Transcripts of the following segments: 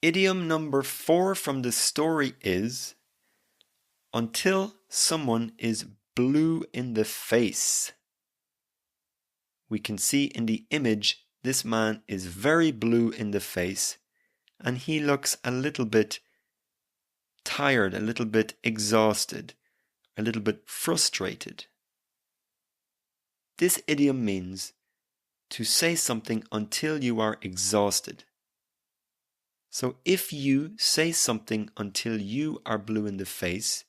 Idiom number 4 from the story is until someone is blue in the face. We can see in the image this man is very blue in the face and he looks a little bit tired, a little bit exhausted, a little bit frustrated. This idiom means to say something until you are exhausted. So if you say something until you are blue in the face,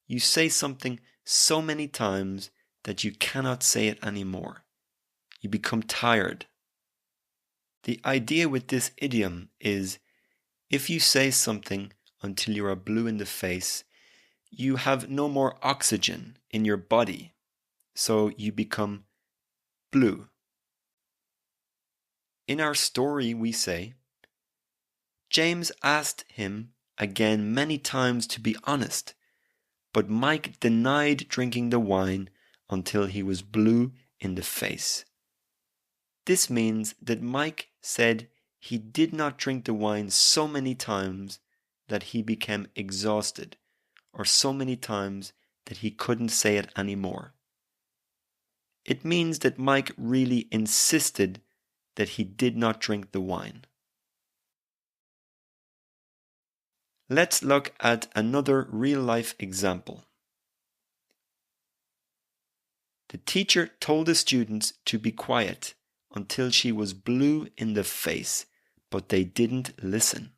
you say something so many times that you cannot say it anymore. You become tired. The idea with this idiom is if you say something until you are blue in the face, you have no more oxygen in your body, so you become blue. In our story, we say, James asked him again many times to be honest, but Mike denied drinking the wine until he was blue in the face. This means that Mike said he did not drink the wine so many times that he became exhausted, or so many times that he couldn't say it anymore. It means that Mike really insisted that he did not drink the wine. Let's look at another real-life example. The teacher told the students to be quiet until she was blue in the face, but they didn't listen.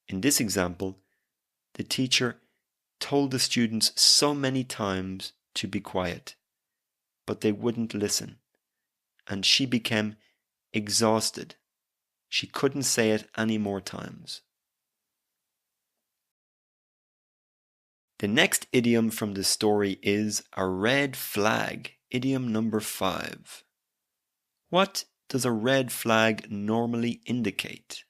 In this example, the teacher told the students so many times to be quiet, but they wouldn't listen, and she became exhausted. She couldn't say it any more times. The next idiom from the story is a red flag, idiom number 5. What does a red flag normally indicate?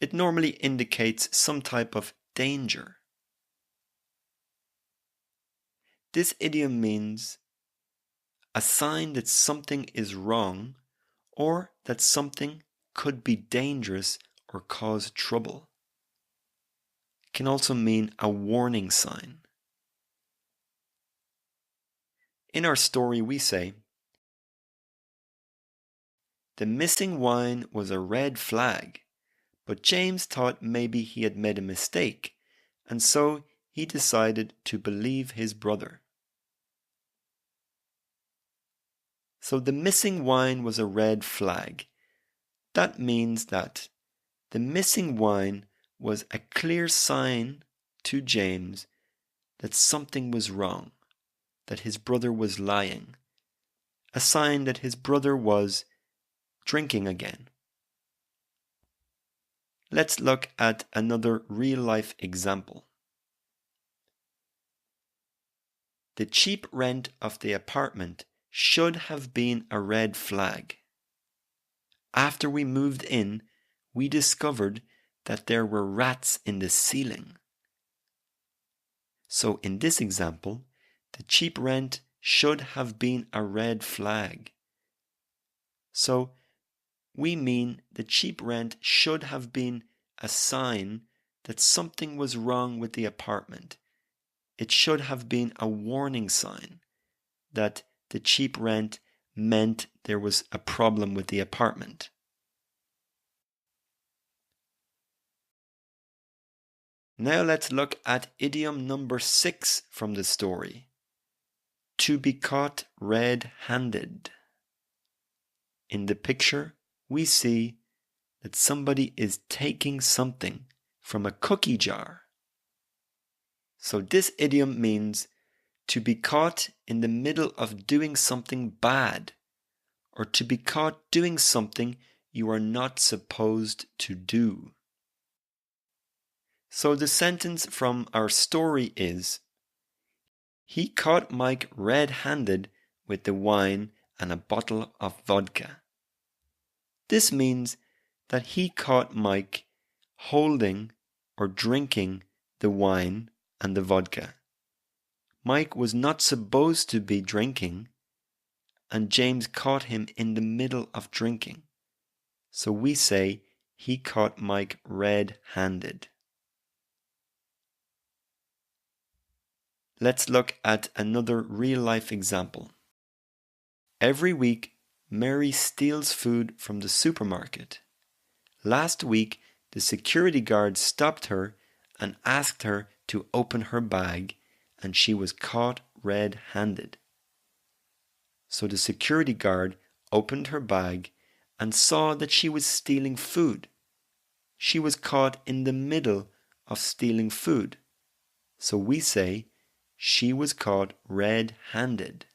It normally indicates some type of danger. This idiom means a sign that something is wrong or that something could be dangerous or cause trouble. It can also mean a warning sign. In our story, we say, the missing wine was a red flag, but James thought maybe he had made a mistake, and so he decided to believe his brother. So the missing wine was a red flag. That means that the missing wine was a clear sign to James that something was wrong, that his brother was lying, a sign that his brother was drinking again. Let's look at another real-life example. The cheap rent of the apartment should have been a red flag. After we moved in, we discovered that there were rats in the ceiling. So in this example, the cheap rent should have been a red flag. So we mean the cheap rent should have been a sign that something was wrong with the apartment. It should have been a warning sign that the cheap rent meant there was a problem with the apartment. Now let's look at idiom number 6 from the story. To be caught red-handed. In the picture, we see that somebody is taking something from a cookie jar. So this idiom means to be caught in the middle of doing something bad, or to be caught doing something you are not supposed to do. So the sentence from our story is, he caught Mike red-handed with the wine and a bottle of vodka. This means that he caught Mike holding or drinking the wine and the vodka. Mike was not supposed to be drinking, and James caught him in the middle of drinking. So we say, he caught Mike red-handed. Let's look at another real-life example. Every week, Mary steals food from the supermarket. Last week, the security guard stopped her and asked her to open her bag, and she was caught red-handed. So the security guard opened her bag and saw that she was stealing food. She was caught in the middle of stealing food. So we say, she was caught red-handed.